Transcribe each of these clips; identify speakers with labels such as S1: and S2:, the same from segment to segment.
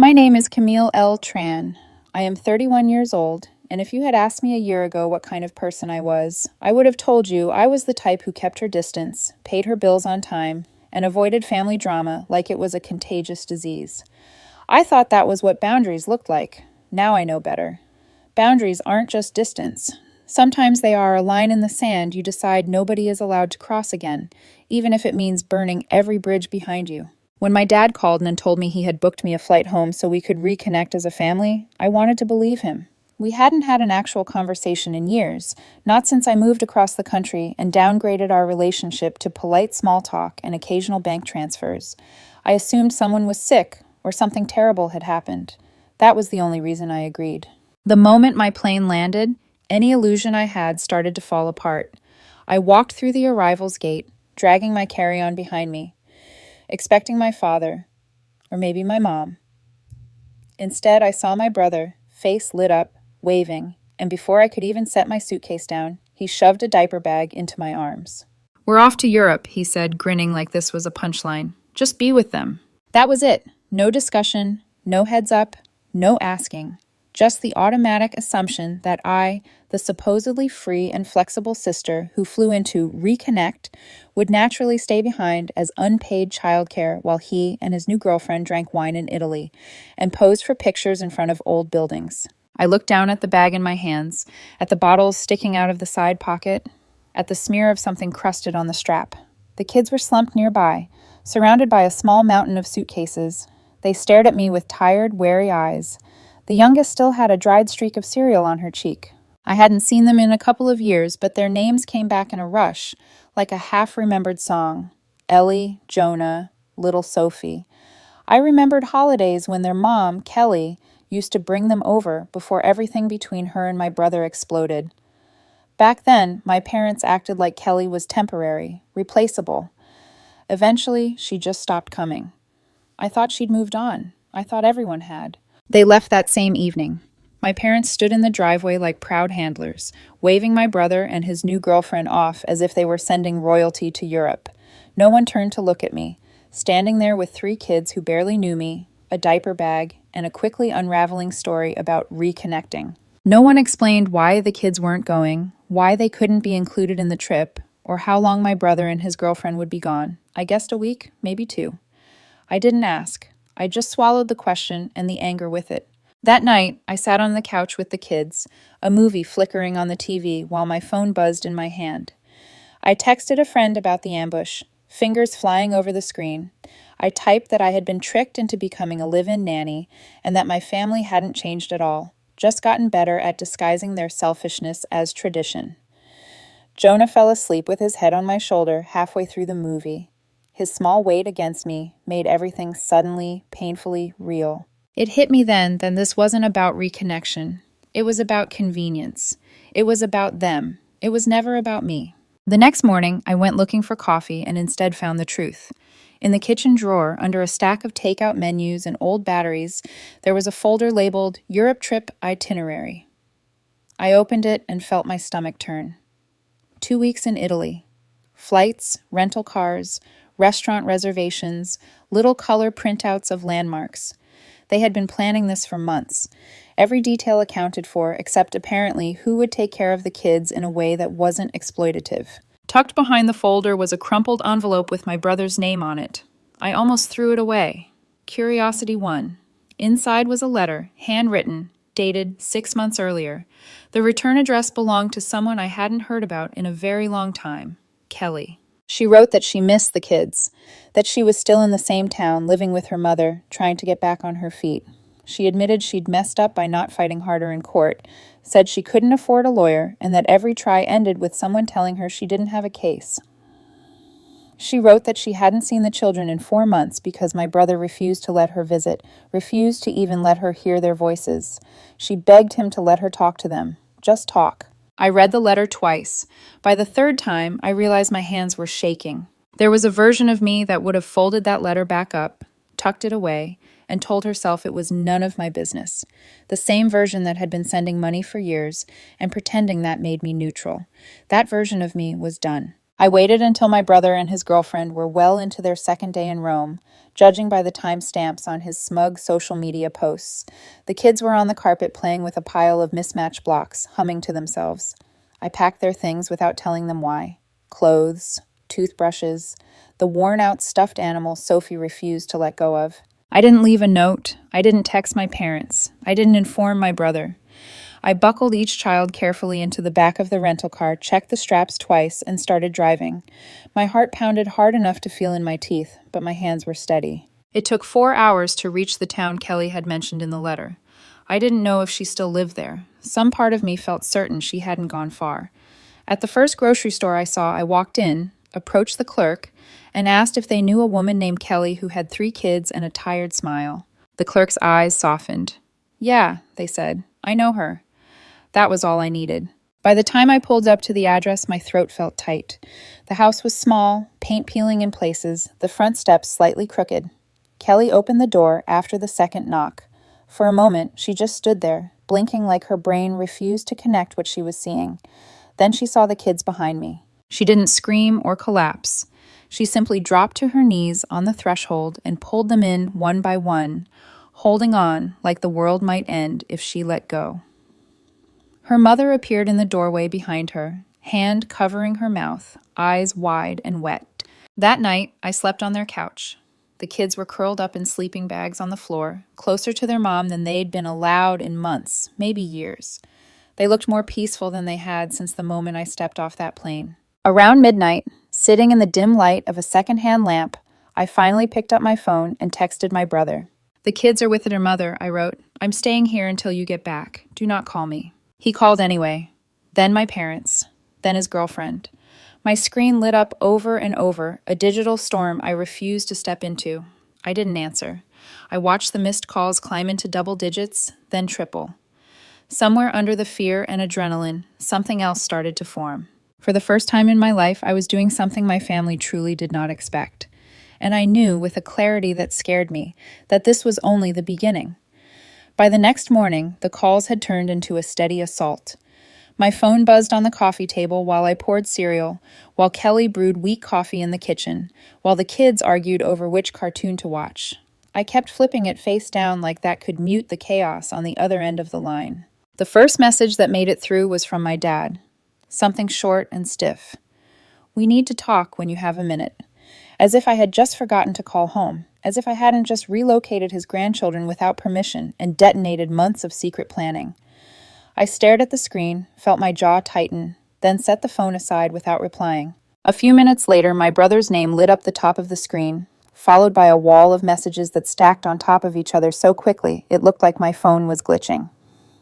S1: My name is Camille L. Tran. I am 31 years old, and if you had asked me a year ago what kind of person I was, I would have told you I was the type who kept her distance, paid her bills on time, and avoided family drama like it was a contagious disease. I thought that was what boundaries looked like. Now I know better. Boundaries aren't just distance. Sometimes they are a line in the sand you decide nobody is allowed to cross again, even if it means burning every bridge behind you. When my dad called and told me he had booked me a flight home so we could reconnect as a family, I wanted to believe him. We hadn't had an actual conversation in years, not since I moved across the country and downgraded our relationship to polite small talk and occasional bank transfers. I assumed someone was sick or something terrible had happened. That was the only reason I agreed. The moment my plane landed, any illusion I had started to fall apart. I walked through the arrivals gate, dragging my carry-on behind me, expecting my father, or maybe my mom. Instead, I saw my brother, face lit up, waving, and before I could even set my suitcase down, he shoved a diaper bag into my arms. "We're off to Europe," he said, grinning like this was a punchline. "Just be with them." That was it. No discussion, no heads up, no asking. Just the automatic assumption that I, the supposedly free and flexible sister who flew into Reconnect, would naturally stay behind as unpaid childcare while he and his new girlfriend drank wine in Italy and posed for pictures in front of old buildings. I looked down at the bag in my hands, at the bottles sticking out of the side pocket, at the smear of something crusted on the strap. The kids were slumped nearby, surrounded by a small mountain of suitcases. They stared at me with tired, wary eyes. The youngest still had a dried streak of cereal on her cheek. I hadn't seen them in a couple of years, but their names came back in a rush, like a half-remembered song. Ellie, Jonah, little Sophie. I remembered holidays when their mom, Kelly, used to bring them over before everything between her and my brother exploded. Back then, my parents acted like Kelly was temporary, replaceable. Eventually, she just stopped coming. I thought she'd moved on. I thought everyone had. They left that same evening. My parents stood in the driveway like proud handlers, waving my brother and his new girlfriend off as if they were sending royalty to Europe. No one turned to look at me, standing there with 3 kids who barely knew me, a diaper bag, and a quickly unraveling story about reconnecting. No one explained why the kids weren't going, why they couldn't be included in the trip, or how long my brother and his girlfriend would be gone. I guessed a week, maybe 2. I didn't ask. I just swallowed the question and the anger with it. That night, I sat on the couch with the kids, a movie flickering on the TV while my phone buzzed in my hand. I texted a friend about the ambush, fingers flying over the screen. I typed that I had been tricked into becoming a live-in nanny and that my family hadn't changed at all, just gotten better at disguising their selfishness as tradition. Jonah fell asleep with his head on my shoulder halfway through the movie. His small weight against me made everything suddenly, painfully real. It hit me then that this wasn't about reconnection. It was about convenience. It was about them. It was never about me. The next morning, I went looking for coffee and instead found the truth. In the kitchen drawer, under a stack of takeout menus and old batteries, there was a folder labeled Europe Trip Itinerary. I opened it and felt my stomach turn. 2 weeks in Italy. Flights, rental cars, restaurant reservations, little color printouts of landmarks. They had been planning this for months. Every detail accounted for, except apparently who would take care of the kids in a way that wasn't exploitative. Tucked behind the folder was a crumpled envelope with my brother's name on it. I almost threw it away. Curiosity won. Inside was a letter, handwritten, dated 6 months earlier. The return address belonged to someone I hadn't heard about in a very long time, Kelly. She wrote that she missed the kids, that she was still in the same town, living with her mother, trying to get back on her feet. She admitted she'd messed up by not fighting harder in court, said she couldn't afford a lawyer, and that every try ended with someone telling her she didn't have a case. She wrote that she hadn't seen the children in 4 months because my brother refused to let her visit, refused to even let her hear their voices. She begged him to let her talk to them. Just talk. I read the letter twice. By the 3rd time, I realized my hands were shaking. There was a version of me that would have folded that letter back up, tucked it away, and told herself it was none of my business. The same version that had been sending money for years and pretending that made me neutral. That version of me was done. I waited until my brother and his girlfriend were well into their 2nd day in Rome, judging by the timestamps on his smug social media posts. The kids were on the carpet playing with a pile of mismatched blocks, humming to themselves. I packed their things without telling them why. Clothes, toothbrushes, the worn-out stuffed animal Sophie refused to let go of. I didn't leave a note. I didn't text my parents. I didn't inform my brother. I buckled each child carefully into the back of the rental car, checked the straps twice, and started driving. My heart pounded hard enough to feel in my teeth, but my hands were steady. It took 4 hours to reach the town Kelly had mentioned in the letter. I didn't know if she still lived there. Some part of me felt certain she hadn't gone far. At the first grocery store I saw, I walked in, approached the clerk, and asked if they knew a woman named Kelly who had 3 kids and a tired smile. The clerk's eyes softened. "Yeah," they said, "I know her." That was all I needed. By the time I pulled up to the address, my throat felt tight. The house was small, paint peeling in places, the front steps slightly crooked. Kelly opened the door after the second knock. For a moment, she just stood there, blinking like her brain refused to connect what she was seeing. Then she saw the kids behind me. She didn't scream or collapse. She simply dropped to her knees on the threshold and pulled them in one by one, holding on like the world might end if she let go. Her mother appeared in the doorway behind her, hand covering her mouth, eyes wide and wet. That night, I slept on their couch. The kids were curled up in sleeping bags on the floor, closer to their mom than they'd been allowed in months, maybe years. They looked more peaceful than they had since the moment I stepped off that plane. Around midnight, sitting in the dim light of a secondhand lamp, I finally picked up my phone and texted my brother. "The kids are with their mother," I wrote. "I'm staying here until you get back. Do not call me." He called anyway. Then my parents. Then his girlfriend. My screen lit up over and over, a digital storm I refused to step into. I didn't answer. I watched the missed calls climb into double digits, then triple. Somewhere under the fear and adrenaline, something else started to form. For the first time in my life, I was doing something my family truly did not expect. And I knew, with a clarity that scared me, that this was only the beginning. By the next morning, the calls had turned into a steady assault. My phone buzzed on the coffee table while I poured cereal, while Kelly brewed weak coffee in the kitchen, while the kids argued over which cartoon to watch. I kept flipping it face down like that could mute the chaos on the other end of the line. The first message that made it through was from my dad. Something short and stiff. "We need to talk when you have a minute." As if I had just forgotten to call home. As if I hadn't just relocated his grandchildren without permission and detonated months of secret planning. I stared at the screen, felt my jaw tighten, then set the phone aside without replying. A few minutes later, my brother's name lit up the top of the screen, followed by a wall of messages that stacked on top of each other so quickly it looked like my phone was glitching.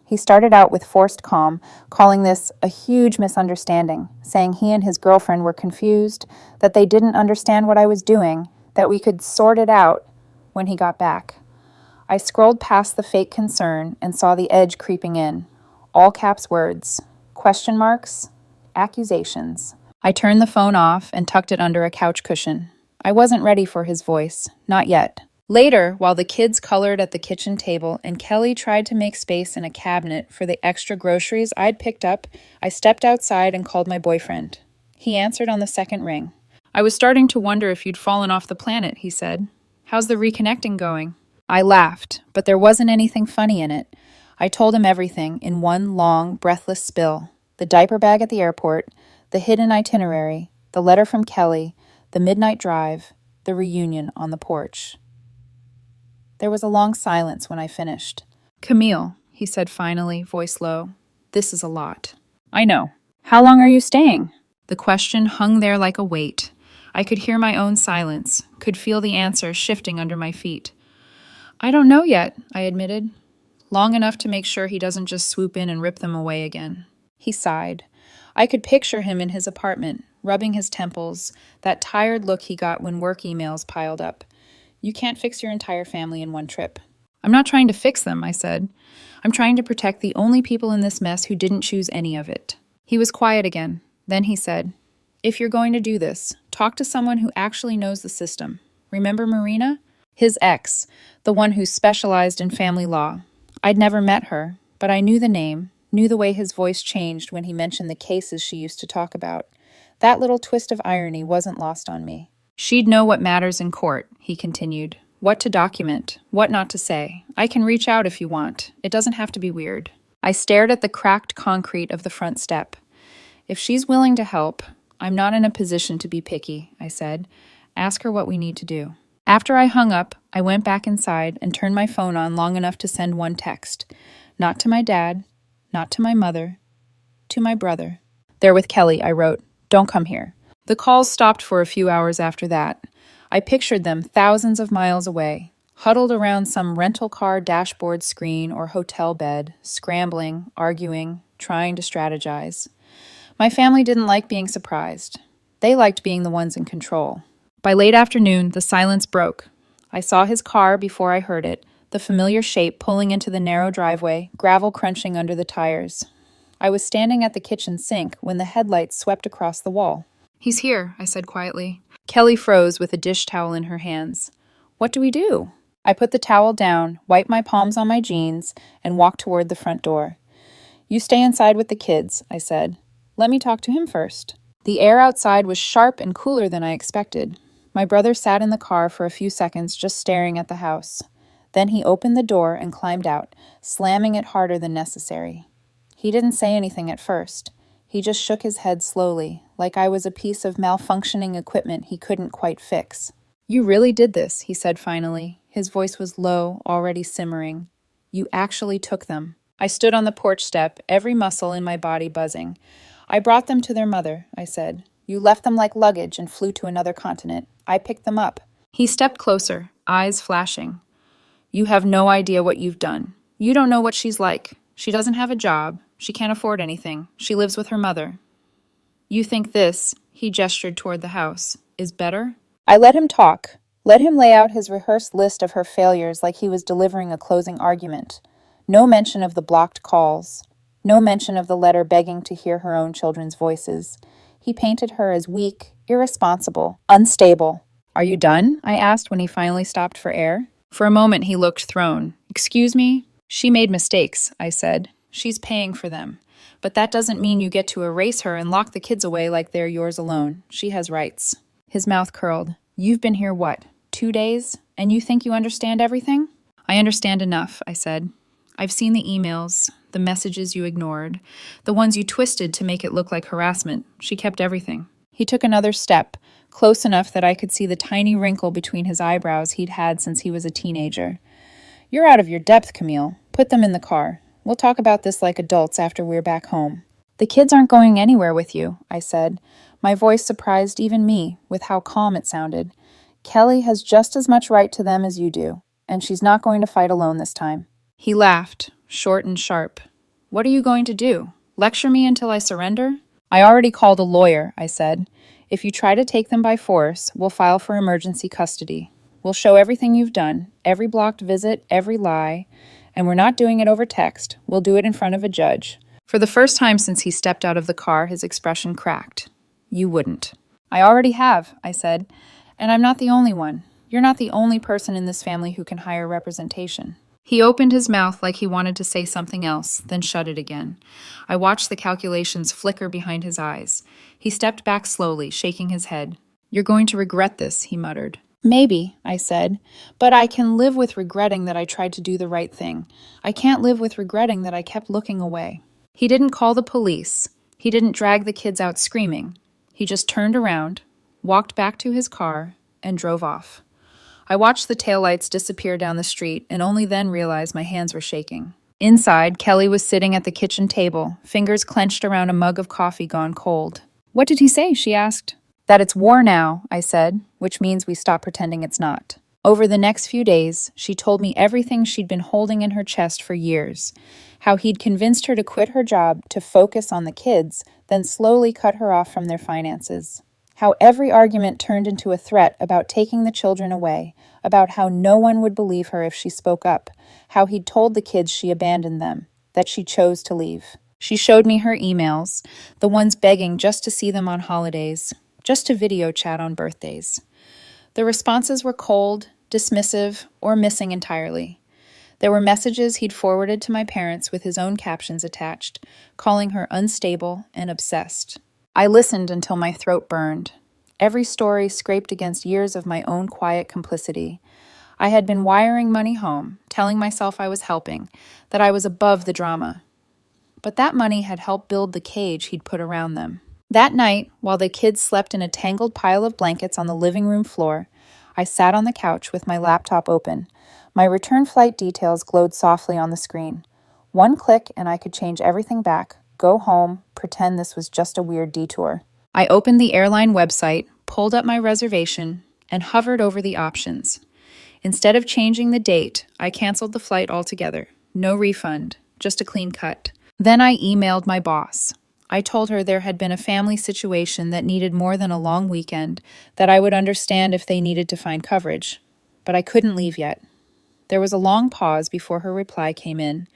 S1: He started out with forced calm, calling this a huge misunderstanding, saying he and his girlfriend were confused, that they didn't understand what I was doing, that we could sort it out when he got back. I scrolled past the fake concern and saw the edge creeping in. All caps words, question marks, accusations. I turned the phone off and tucked it under a couch cushion. I wasn't ready for his voice, not yet. Later, while the kids colored at the kitchen table and Kelly tried to make space in a cabinet for the extra groceries I'd picked up, I stepped outside and called my boyfriend. He answered on the second ring. "I was starting to wonder if you'd fallen off the planet," he said. "How's the reconnecting going?" I laughed, but there wasn't anything funny in it. I told him everything in one long, breathless spill. The diaper bag at the airport, the hidden itinerary, the letter from Kelly, the midnight drive, the reunion on the porch. There was a long silence when I finished. "Camille," he said finally, voice low, "this is a lot." "I know. How long are you staying?" The question hung there like a weight. I could hear my own silence, could feel the answer shifting under my feet. "I don't know yet," I admitted. "Long enough to make sure he doesn't just swoop in and rip them away again." He sighed. I could picture him in his apartment, rubbing his temples, that tired look he got when work emails piled up. "You can't fix your entire family in one trip." "I'm not trying to fix them," I said. "I'm trying to protect the only people in this mess who didn't choose any of it." He was quiet again. Then he said, "If you're going to do this, talk to someone who actually knows the system. Remember Marina? His ex, the one who specialized in family law. I'd never met her, but I knew the name, knew the way his voice changed when he mentioned the cases she used to talk about. That little twist of irony wasn't lost on me. She'd know what matters in court," he continued. What to document, what not to say. I can reach out if you want. It doesn't have to be weird. I stared at the cracked concrete of the front step. If she's willing to help, I'm not in a position to be picky, I said. Ask her what we need to do. After I hung up, I went back inside and turned my phone on long enough to send one text. Not to my dad, not to my mother, to my brother. There with Kelly, I wrote, "Don't come here." The calls stopped for a few hours after that. I pictured them thousands of miles away, huddled around some rental car dashboard screen or hotel bed, scrambling, arguing, trying to strategize. My family didn't like being surprised. They liked being the ones in control. By late afternoon, the silence broke. I saw his car before I heard it, the familiar shape pulling into the narrow driveway, gravel crunching under the tires. I was standing at the kitchen sink when the headlights swept across the wall. "He's here," I said quietly. Kelly froze with a dish towel in her hands. "What do we do?" I put the towel down, wiped my palms on my jeans, and walked toward the front door. "You stay inside with the kids," I said. "Let me talk to him first." The air outside was sharp and cooler than I expected. My brother sat in the car for a few seconds just staring at the house. Then he opened the door and climbed out, slamming it harder than necessary. He didn't say anything at first. He just shook his head slowly, like I was a piece of malfunctioning equipment he couldn't quite fix. "You really did this," he said finally. His voice was low, already simmering. "You actually took them." I stood on the porch step, every muscle in my body buzzing. "I brought them to their mother," I said. "You left them like luggage and flew to another continent. I picked them up." He stepped closer, eyes flashing. "You have no idea what you've done. You don't know what she's like. She doesn't have a job. She can't afford anything. She lives with her mother. You think this," he gestured toward the house, "is better?" I let him talk, let him lay out his rehearsed list of her failures like he was delivering a closing argument. No mention of the blocked calls. No mention of the letter begging to hear her own children's voices. He painted her as weak, irresponsible, unstable. "Are you done?" I asked when he finally stopped for air. For a moment he looked thrown. "Excuse me?" "She made mistakes," I said. "She's paying for them. But that doesn't mean you get to erase her and lock the kids away like they're yours alone. She has rights." His mouth curled. "You've been here, what, 2 days? And you think you understand everything?" "I understand enough," I said. "I've seen the emails, the messages you ignored, the ones you twisted to make it look like harassment. She kept everything." He took another step, close enough that I could see the tiny wrinkle between his eyebrows he'd had since he was a teenager. "You're out of your depth, Camille. Put them in the car. We'll talk about this like adults after we're back home." "The kids aren't going anywhere with you," I said. My voice surprised even me with how calm it sounded. "Kelly has just as much right to them as you do, and she's not going to fight alone this time." He laughed, short and sharp. "What are you going to do? Lecture me until I surrender?" "I already called a lawyer," I said. "If you try to take them by force, we'll file for emergency custody. We'll show everything you've done, every blocked visit, every lie, and we're not doing it over text. We'll do it in front of a judge." For the first time since he stepped out of the car, his expression cracked. "You wouldn't." "I already have," I said, "and I'm not the only one. You're not the only person in this family who can hire representation." He opened his mouth like he wanted to say something else, then shut it again. I watched the calculations flicker behind his eyes. He stepped back slowly, shaking his head. "You're going to regret this," he muttered. "Maybe," I said, "but I can live with regretting that I tried to do the right thing. I can't live with regretting that I kept looking away." He didn't call the police. He didn't drag the kids out screaming. He just turned around, walked back to his car, and drove off. I watched the taillights disappear down the street and only then realized my hands were shaking. Inside, Kelly was sitting at the kitchen table, fingers clenched around a mug of coffee gone cold. "What did he say?" she asked. "That it's war now," I said, "which means we stop pretending it's not." Over the next few days, she told me everything she'd been holding in her chest for years. How he'd convinced her to quit her job to focus on the kids, then slowly cut her off from their finances. How every argument turned into a threat about taking the children away, about how no one would believe her if she spoke up, how he'd told the kids she abandoned them, that she chose to leave. She showed me her emails, the ones begging just to see them on holidays, just to video chat on birthdays. The responses were cold, dismissive, or missing entirely. There were messages he'd forwarded to my parents with his own captions attached, calling her unstable and obsessed. I listened until my throat burned. Every story scraped against years of my own quiet complicity. I had been wiring money home, telling myself I was helping, that I was above the drama. But that money had helped build the cage he'd put around them. That night, while the kids slept in a tangled pile of blankets on the living room floor, I sat on the couch with my laptop open. My return flight details glowed softly on the screen. One click and I could change everything back, go home, pretend this was just a weird detour. I opened the airline website, pulled up my reservation, and hovered over the options. Instead of changing the date, I canceled the flight altogether. No refund, just a clean cut. Then I emailed my boss. I told her there had been a family situation that needed more than a long weekend, that I would understand if they needed to find coverage. But I couldn't leave yet. There was a long pause before her reply came in.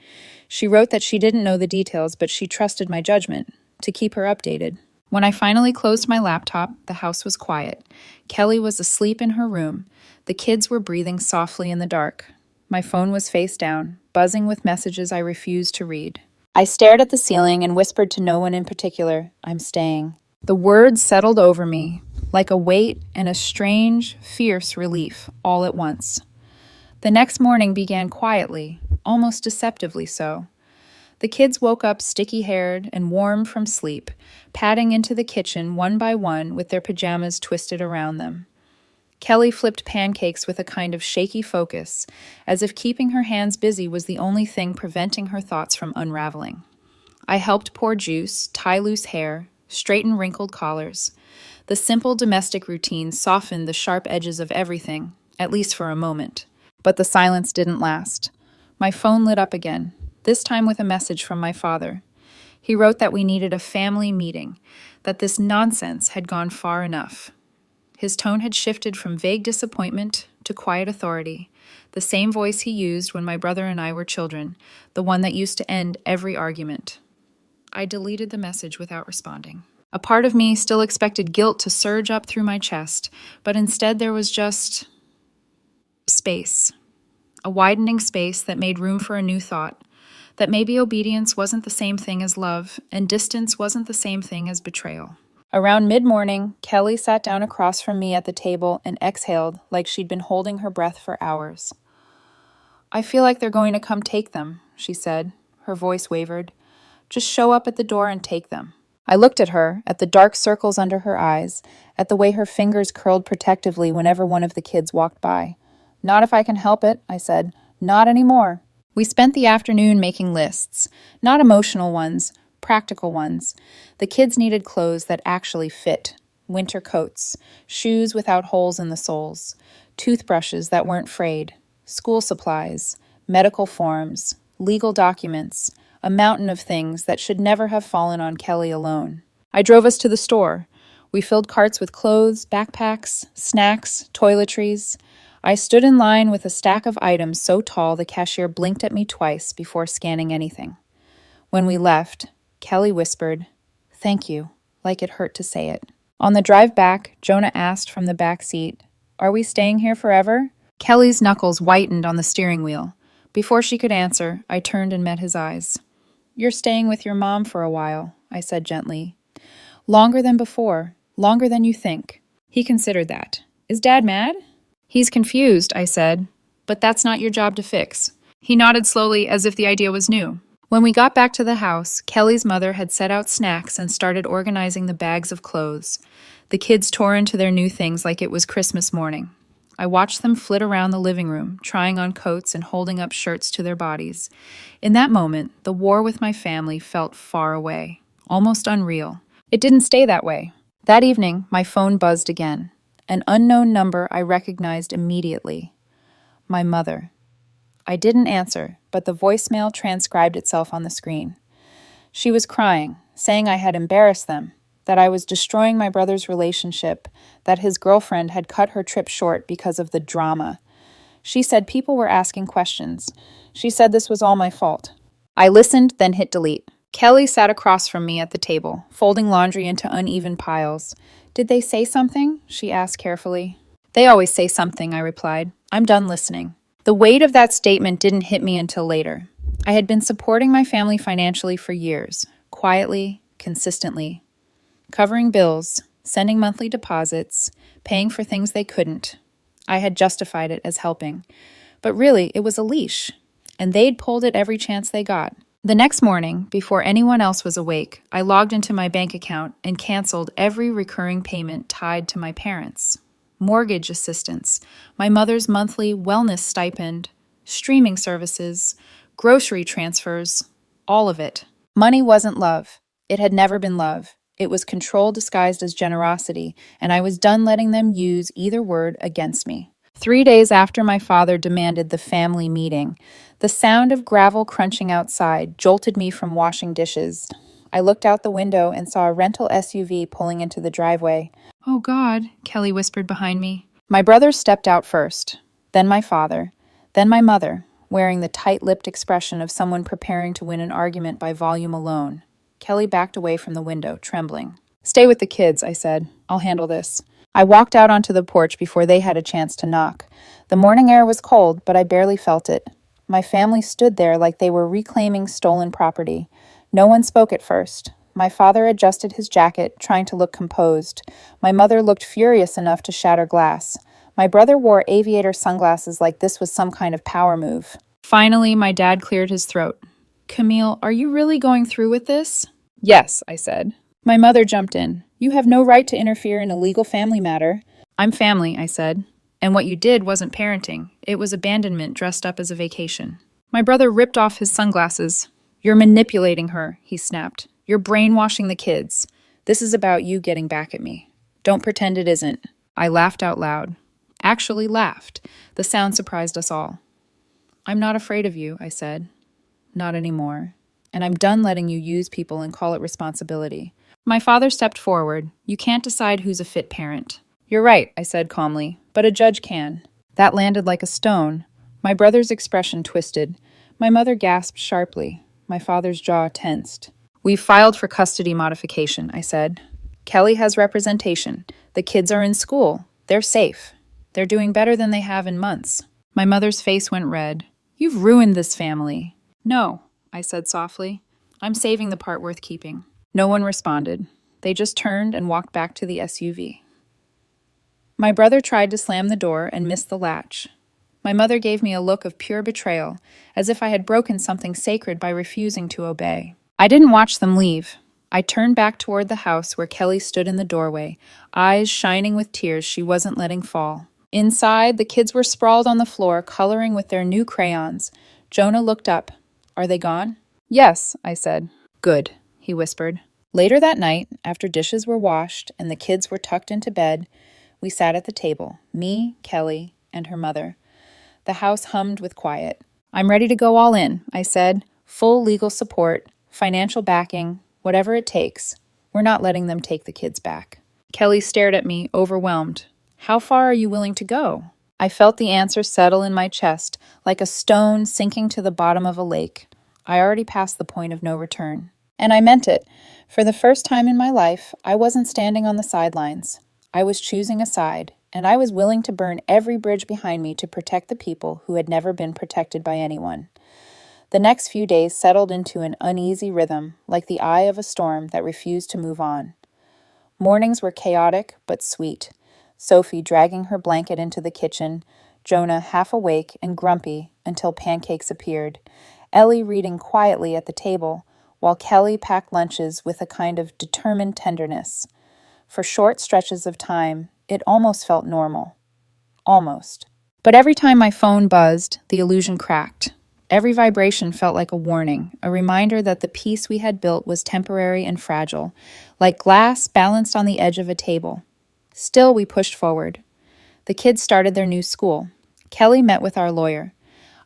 S1: She wrote that she didn't know the details, but she trusted my judgment to keep her updated. When I finally closed my laptop, the house was quiet. Kelly was asleep in her room. The kids were breathing softly in the dark. My phone was face down, buzzing with messages I refused to read. I stared at the ceiling and whispered to no one in particular, "I'm staying." The words settled over me, like a weight and a strange, fierce relief, all at once. The next morning began quietly, almost deceptively so. The kids woke up sticky-haired and warm from sleep, padding into the kitchen one by one with their pajamas twisted around them. Kelly flipped pancakes with a kind of shaky focus, as if keeping her hands busy was the only thing preventing her thoughts from unraveling. I helped pour juice, tie loose hair, straighten wrinkled collars. The simple domestic routine softened the sharp edges of everything, at least for a moment. But the silence didn't last. My phone lit up again, this time with a message from my father. He wrote that we needed a family meeting, that this nonsense had gone far enough. His tone had shifted from vague disappointment to quiet authority, the same voice he used when my brother and I were children, the one that used to end every argument. I deleted the message without responding. A part of me still expected guilt to surge up through my chest, but instead there was just space. A widening space that made room for a new thought, that maybe obedience wasn't the same thing as love, and distance wasn't the same thing as betrayal. Around mid-morning, Kelly sat down across from me at the table and exhaled like she'd been holding her breath for hours. "I feel like they're going to come take them," she said. Her voice wavered. "Just show up at the door and take them." I looked at her, at the dark circles under her eyes, at the way her fingers curled protectively whenever one of the kids walked by. "Not if I can help it," I said. "Not anymore." We spent the afternoon making lists, not emotional ones, practical ones. The kids needed clothes that actually fit, winter coats, shoes without holes in the soles, toothbrushes that weren't frayed, school supplies, medical forms, legal documents, a mountain of things that should never have fallen on Kelly alone. I drove us to the store. We filled carts with clothes, backpacks, snacks, toiletries. I stood in line with a stack of items so tall the cashier blinked at me twice before scanning anything. When we left, Kelly whispered, "Thank you," like it hurt to say it. On the drive back, Jonah asked from the back seat, "Are we staying here forever?" Kelly's knuckles whitened on the steering wheel. Before she could answer, I turned and met his eyes. "You're staying with your mom for a while," I said gently. "Longer than before, longer than you think." He considered that. "Is Dad mad?" "He's confused," I said, "but that's not your job to fix." He nodded slowly as if the idea was new. When we got back to the house, Kelly's mother had set out snacks and started organizing the bags of clothes. The kids tore into their new things like it was Christmas morning. I watched them flit around the living room, trying on coats and holding up shirts to their bodies. In that moment, the war with my family felt far away, almost unreal. It didn't stay that way. That evening, my phone buzzed again. An unknown number I recognized immediately. My mother. I didn't answer, but the voicemail transcribed itself on the screen. She was crying, saying I had embarrassed them, that I was destroying my brother's relationship, that his girlfriend had cut her trip short because of the drama. She said people were asking questions. She said this was all my fault. I listened, then hit delete. Kelly sat across from me at the table, folding laundry into uneven piles. "Did they say something?" she asked carefully. "They always say something," I replied. "I'm done listening." The weight of that statement didn't hit me until later. I had been supporting my family financially for years, quietly, consistently, covering bills, sending monthly deposits, paying for things they couldn't. I had justified it as helping. But really, it was a leash, and they'd pulled it every chance they got. The next morning, before anyone else was awake, I logged into my bank account and canceled every recurring payment tied to my parents. Mortgage assistance, my mother's monthly wellness stipend, streaming services, grocery transfers, all of it. Money wasn't love. It had never been love. It was control disguised as generosity, and I was done letting them use either word against me. 3 days after my father demanded the family meeting, the sound of gravel crunching outside jolted me from washing dishes. I looked out the window and saw a rental SUV pulling into the driveway. "Oh God," Kelly whispered behind me. My brother stepped out first, then my father, then my mother, wearing the tight-lipped expression of someone preparing to win an argument by volume alone. Kelly backed away from the window, trembling. "Stay with the kids," I said. "I'll handle this." I walked out onto the porch before they had a chance to knock. The morning air was cold, but I barely felt it. My family stood there like they were reclaiming stolen property. No one spoke at first. My father adjusted his jacket, trying to look composed. My mother looked furious enough to shatter glass. My brother wore aviator sunglasses like this was some kind of power move. Finally, my dad cleared his throat. "Camille, are you really going through with this?" "Yes," I said. My mother jumped in. "You have no right to interfere in a legal family matter." "I'm family," I said. "And what you did wasn't parenting. It was abandonment dressed up as a vacation." My brother ripped off his sunglasses. "You're manipulating her," he snapped. "You're brainwashing the kids. This is about you getting back at me. Don't pretend it isn't." I laughed out loud. Actually laughed. The sound surprised us all. "I'm not afraid of you," I said. "Not anymore. And I'm done letting you use people and call it responsibility." My father stepped forward. "You can't decide who's a fit parent." "You're right," I said calmly, "but a judge can." That landed like a stone. My brother's expression twisted. My mother gasped sharply. My father's jaw tensed. "We've filed for custody modification," I said. "Kelly has representation. The kids are in school. They're safe. They're doing better than they have in months." My mother's face went red. "You've ruined this family." "No," I said softly. "I'm saving the part worth keeping." No one responded. They just turned and walked back to the SUV. My brother tried to slam the door and missed the latch. My mother gave me a look of pure betrayal, as if I had broken something sacred by refusing to obey. I didn't watch them leave. I turned back toward the house where Kelly stood in the doorway, eyes shining with tears she wasn't letting fall. Inside, the kids were sprawled on the floor, coloring with their new crayons. Jonah looked up. "Are they gone?" "Yes," I said. "Good," he whispered. Later that night, after dishes were washed and the kids were tucked into bed, we sat at the table, me, Kelly, and her mother. The house hummed with quiet. "I'm ready to go all in," I said. "Full legal support, financial backing, whatever it takes. We're not letting them take the kids back." Kelly stared at me, overwhelmed. "How far are you willing to go?" I felt the answer settle in my chest, like a stone sinking to the bottom of a lake. I already passed the point of no return. And I meant it. For the first time in my life, I wasn't standing on the sidelines. I was choosing a side, and I was willing to burn every bridge behind me to protect the people who had never been protected by anyone. The next few days settled into an uneasy rhythm, like the eye of a storm that refused to move on. Mornings were chaotic but sweet. Sophie dragging her blanket into the kitchen, Jonah half awake and grumpy until pancakes appeared, Ellie reading quietly at the table, while Kelly packed lunches with a kind of determined tenderness. For short stretches of time, it almost felt normal. Almost. But every time my phone buzzed, the illusion cracked. Every vibration felt like a warning, a reminder that the peace we had built was temporary and fragile, like glass balanced on the edge of a table. Still, we pushed forward. The kids started their new school. Kelly met with our lawyer.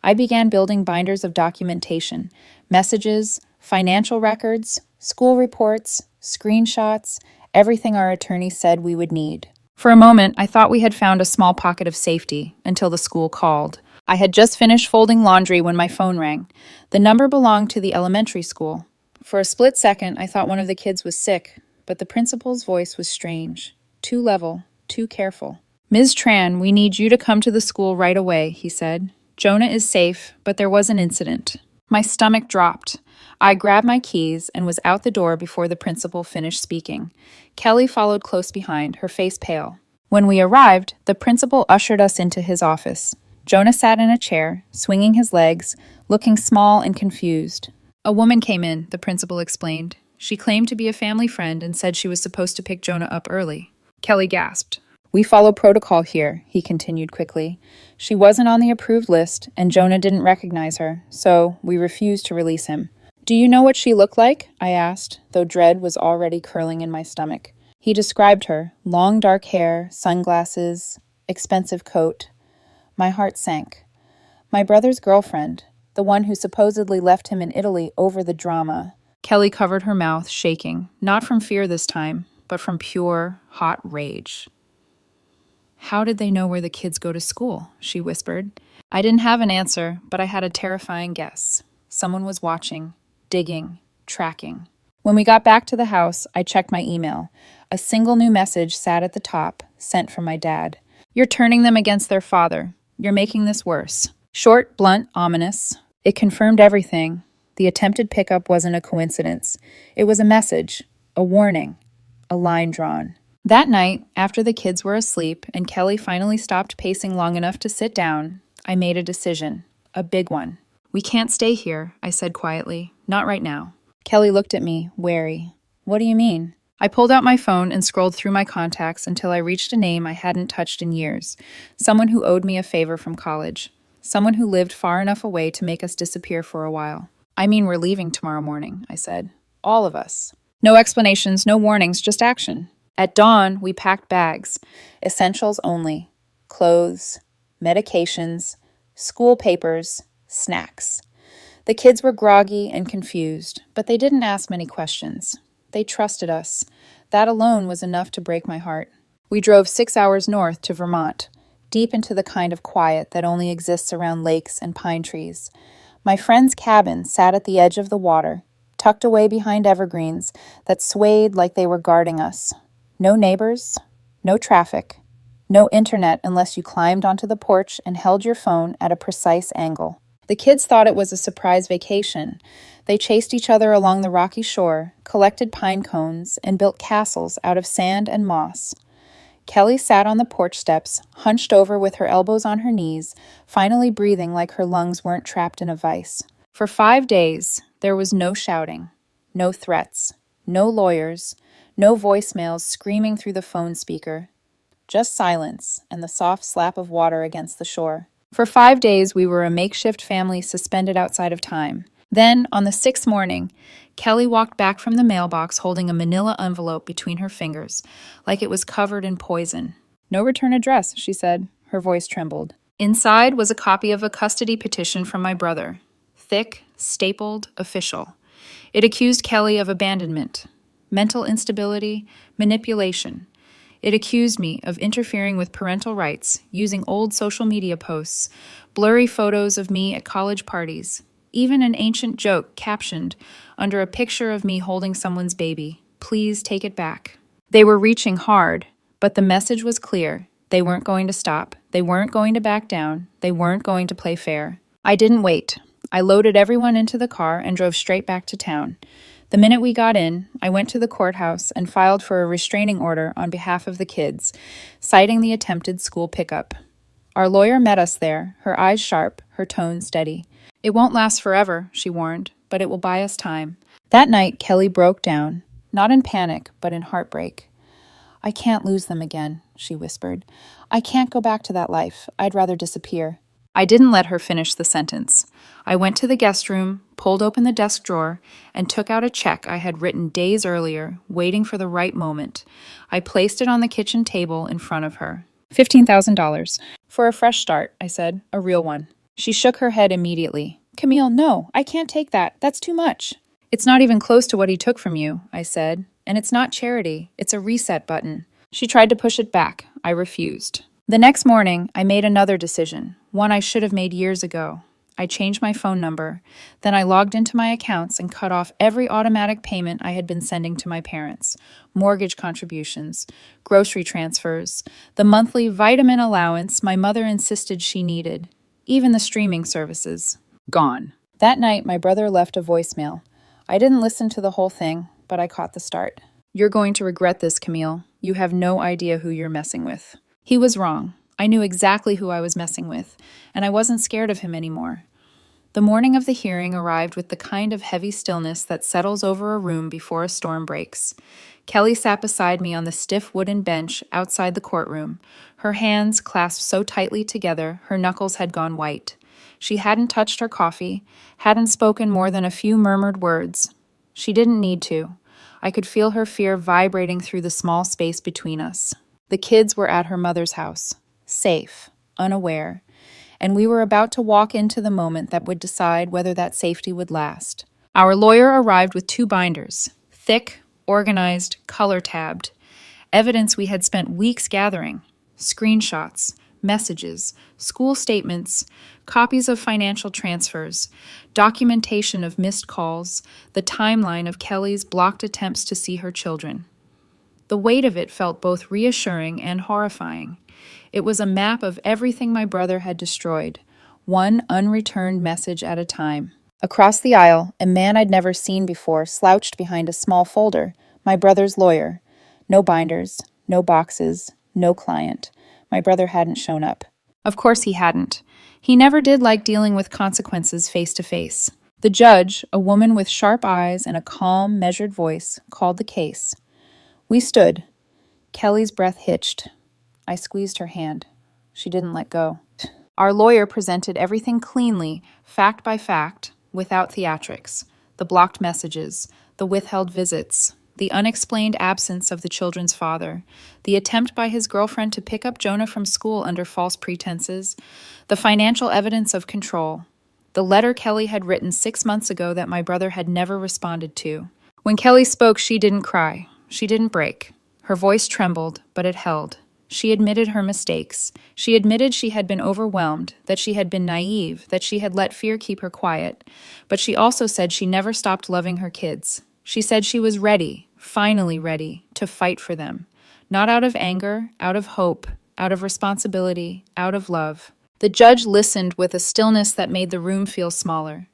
S1: I began building binders of documentation, messages, financial records, school reports, screenshots, everything our attorney said we would need. For a moment, I thought we had found a small pocket of safety until the school called. I had just finished folding laundry when my phone rang. The number belonged to the elementary school. For a split second, I thought one of the kids was sick, but the principal's voice was strange, too level, too careful. "Ms. Tran, we need you to come to the school right away," he said. "Jonah is safe, but there was an incident." My stomach dropped. I grabbed my keys and was out the door before the principal finished speaking. Kelly followed close behind, her face pale. When we arrived, the principal ushered us into his office. Jonah sat in a chair, swinging his legs, looking small and confused. A woman came in, the principal explained. She claimed to be a family friend and said she was supposed to pick Jonah up early. Kelly gasped. We follow protocol here, he continued quickly. She wasn't on the approved list, and Jonah didn't recognize her, so we refused to release him. Do you know what she looked like? I asked, though dread was already curling in my stomach. He described her, long dark hair, sunglasses, expensive coat. My heart sank. My brother's girlfriend, the one who supposedly left him in Italy over the drama. Kelly covered her mouth, shaking, not from fear this time, but from pure, hot rage. How did they know where the kids go to school? She whispered. I didn't have an answer, but I had a terrifying guess. Someone was watching, digging, tracking. When we got back to the house, I checked my email. A single new message sat at the top, sent from my dad. You're turning them against their father. You're making this worse. Short, blunt, ominous. It confirmed everything. The attempted pickup wasn't a coincidence. It was a message, a warning, a line drawn. That night, after the kids were asleep and Kelly finally stopped pacing long enough to sit down, I made a decision, a big one. We can't stay here, I said quietly. Not right now. Kelly looked at me, wary. What do you mean? I pulled out my phone and scrolled through my contacts until I reached a name I hadn't touched in years. Someone who owed me a favor from college. Someone who lived far enough away to make us disappear for a while. I mean, we're leaving tomorrow morning, I said. All of us. No explanations, no warnings, just action. At dawn, we packed bags. Essentials only. Clothes, medications, school papers, snacks. The kids were groggy and confused, but they didn't ask many questions. They trusted us. That alone was enough to break my heart. We drove 6 hours north to Vermont, deep into the kind of quiet that only exists around lakes and pine trees. My friend's cabin sat at the edge of the water, tucked away behind evergreens that swayed like they were guarding us. No neighbors, no traffic, no internet unless you climbed onto the porch and held your phone at a precise angle. The kids thought it was a surprise vacation. They chased each other along the rocky shore, collected pine cones, and built castles out of sand and moss. Kelly sat on the porch steps, hunched over with her elbows on her knees, finally breathing like her lungs weren't trapped in a vice. For 5 days, there was no shouting, no threats, no lawyers, no voicemails screaming through the phone speaker. Just silence and the soft slap of water against the shore. For 5 days, we were a makeshift family suspended outside of time. Then, on the 6th morning, Kelly walked back from the mailbox holding a manila envelope between her fingers, like it was covered in poison. No return address, she said. Her voice trembled. Inside was a copy of a custody petition from my brother. Thick, stapled, official. It accused Kelly of abandonment, mental instability, manipulation. It accused me of interfering with parental rights, using old social media posts, blurry photos of me at college parties, even an ancient joke captioned under a picture of me holding someone's baby. Please take it back. They were reaching hard, but the message was clear. They weren't going to stop. They weren't going to back down. They weren't going to play fair. I didn't wait. I loaded everyone into the car and drove straight back to town. The minute we got in, I went to the courthouse and filed for a restraining order on behalf of the kids, citing the attempted school pickup. Our lawyer met us there, her eyes sharp, her tone steady. It won't last forever, she warned, but it will buy us time. That night, Kelly broke down, not in panic, but in heartbreak. I can't lose them again, she whispered. I can't go back to that life. I'd rather disappear. I didn't let her finish the sentence. I went to the guest room, pulled open the desk drawer, and took out a check I had written days earlier, waiting for the right moment. I placed it on the kitchen table in front of her. $15,000. For a fresh start, I said, a real one. She shook her head immediately. Camille, no, I can't take that. That's too much. It's not even close to what he took from you, I said. And it's not charity. It's a reset button. She tried to push it back. I refused. The next morning, I made another decision, one I should have made years ago. I changed my phone number. Then I logged into my accounts and cut off every automatic payment I had been sending to my parents. Mortgage contributions, grocery transfers, the monthly vitamin allowance my mother insisted she needed, even the streaming services. Gone. That night, my brother left a voicemail. I didn't listen to the whole thing, but I caught the start. You're going to regret this, Camille. You have no idea who you're messing with. He was wrong. I knew exactly who I was messing with, and I wasn't scared of him anymore. The morning of the hearing arrived with the kind of heavy stillness that settles over a room before a storm breaks. Kelly sat beside me on the stiff wooden bench outside the courtroom, her hands clasped so tightly together her knuckles had gone white. She hadn't touched her coffee, hadn't spoken more than a few murmured words. She didn't need to. I could feel her fear vibrating through the small space between us. The kids were at her mother's house, safe, unaware, and we were about to walk into the moment that would decide whether that safety would last. Our lawyer arrived with 2 binders, thick, organized, color-tabbed, evidence we had spent weeks gathering, screenshots, messages, school statements, copies of financial transfers, documentation of missed calls, the timeline of Kelly's blocked attempts to see her children. The weight of it felt both reassuring and horrifying. It was a map of everything my brother had destroyed, one unreturned message at a time. Across the aisle, a man I'd never seen before slouched behind a small folder, my brother's lawyer. No binders, no boxes, no client. My brother hadn't shown up. Of course he hadn't. He never did like dealing with consequences face to face. The judge, a woman with sharp eyes and a calm, measured voice, called the case. We stood. Kelly's breath hitched. I squeezed her hand. She didn't let go. Our lawyer presented everything cleanly, fact by fact, without theatrics. The blocked messages, the withheld visits, the unexplained absence of the children's father, the attempt by his girlfriend to pick up Jonah from school under false pretenses, the financial evidence of control, the letter Kelly had written 6 months ago that my brother had never responded to. When Kelly spoke, she didn't cry. She didn't break. Her voice trembled, but it held. She admitted her mistakes. She admitted she had been overwhelmed, that she had been naive, that she had let fear keep her quiet. But she also said she never stopped loving her kids. She said she was ready, finally ready, to fight for them. Not out of anger, out of hope, out of responsibility, out of love. The judge listened with a stillness that made the room feel smaller.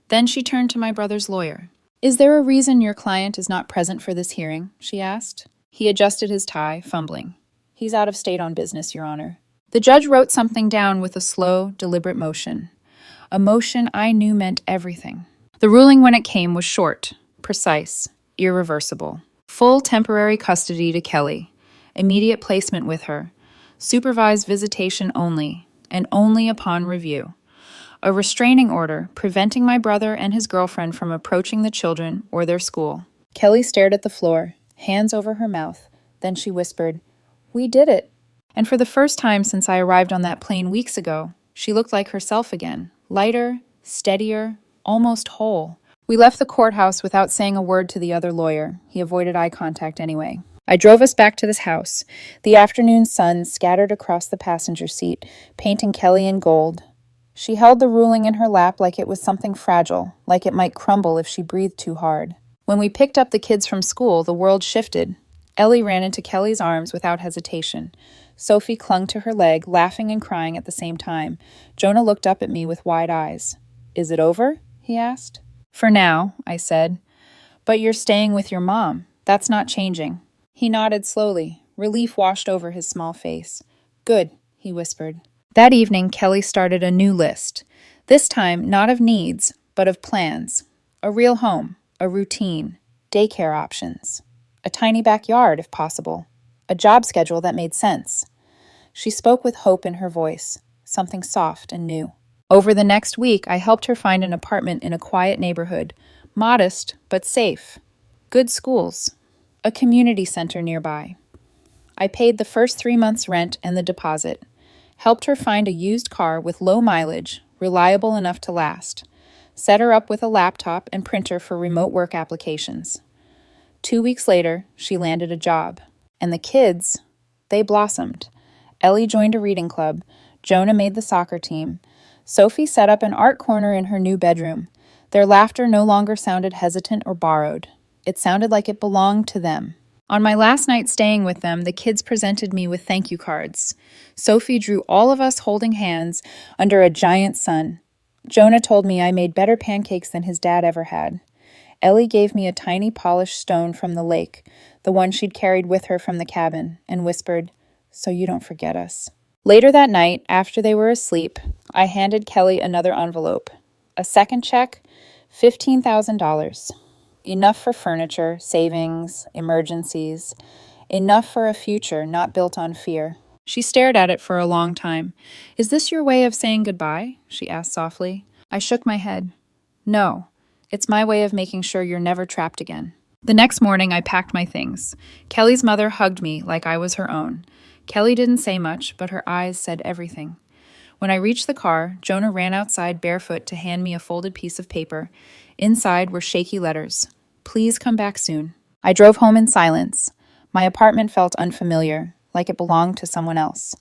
S1: Then she turned to my brother's lawyer. "Is there a reason your client is not present for this hearing?" she asked. He adjusted his tie, fumbling. "He's out of state on business, Your Honor." The judge wrote something down with a slow, deliberate motion. A motion I knew meant everything. The ruling when it came was short, precise, irreversible. Full temporary custody to Kelly. Immediate placement with her. Supervised visitation only, and only upon review. A restraining order preventing my brother and his girlfriend from approaching the children or their school. Kelly stared at the floor, hands over her mouth. Then she whispered, "We did it." And for the first time since I arrived on that plane weeks ago, she looked like herself again, lighter, steadier, almost whole. We left the courthouse without saying a word to the other lawyer. He avoided eye contact anyway. I drove us back to this house. The afternoon sun scattered across the passenger seat, painting Kelly in gold. She held the ruling in her lap like it was something fragile, like it might crumble if she breathed too hard. When we picked up the kids from school, the world shifted. Ellie ran into Kelly's arms without hesitation. Sophie clung to her leg, laughing and crying at the same time. Jonah looked up at me with wide eyes. "Is it over?" he asked. "For now," I said. "But you're staying with your mom. That's not changing." He nodded slowly. Relief washed over his small face. "Good," he whispered. That evening, Kelly started a new list. This time, not of needs, but of plans. A real home, a routine, daycare options. A tiny backyard, if possible. A job schedule that made sense. She spoke with hope in her voice, something soft and new. Over the next week, I helped her find an apartment in a quiet neighborhood. Modest, but safe. Good schools. A community center nearby. I paid the first 3 months' rent and the deposit. Helped her find a used car with low mileage, reliable enough to last. Set her up with a laptop and printer for remote work applications. 2 weeks later, she landed a job. And the kids, they blossomed. Ellie joined a reading club. Jonah made the soccer team. Sophie set up an art corner in her new bedroom. Their laughter no longer sounded hesitant or borrowed. It sounded like it belonged to them. On my last night staying with them, the kids presented me with thank you cards. Sophie drew all of us holding hands under a giant sun. Jonah told me I made better pancakes than his dad ever had. Ellie gave me a tiny polished stone from the lake, the one she'd carried with her from the cabin, and whispered, "So you don't forget us." Later that night, after they were asleep, I handed Kelly another envelope. A second check, $15,000. Enough for furniture, savings, emergencies. Enough for a future not built on fear. She stared at it for a long time. "Is this your way of saying goodbye?" she asked softly. I shook my head. "No, it's my way of making sure you're never trapped again." The next morning, I packed my things. Kelly's mother hugged me like I was her own. Kelly didn't say much, but her eyes said everything. When I reached the car, Jonah ran outside barefoot to hand me a folded piece of paper. Inside were shaky letters. "Please come back soon." I drove home in silence. My apartment felt unfamiliar, like it belonged to someone else.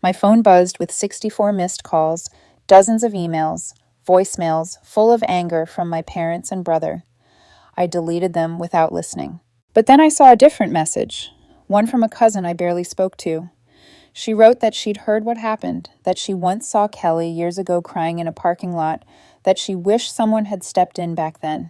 S1: My phone buzzed with 64 missed calls, dozens of emails, voicemails full of anger from my parents and brother. I deleted them without listening. But then I saw a different message, one from a cousin I barely spoke to. She wrote that she'd heard what happened, that she once saw Kelly years ago crying in a parking lot, that she wished someone had stepped in back then.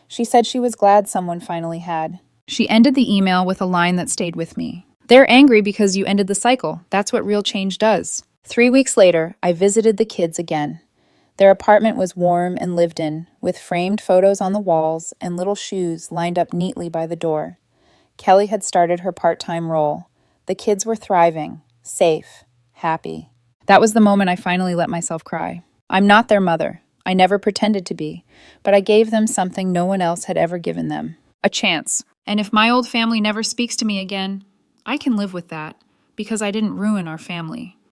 S1: She said she was glad someone finally had. She ended the email with a line that stayed with me. "They're angry because you ended the cycle. That's what real change does." 3 weeks later, I visited the kids again. Their apartment was warm and lived in, with framed photos on the walls and little shoes lined up neatly by the door. Kelly had started her part-time role. The kids were thriving, safe, happy. That was the moment I finally let myself cry. I'm not their mother. I never pretended to be, but I gave them something no one else had ever given them. A chance. And if my old family never speaks to me again, I can live with that, because I didn't ruin our family.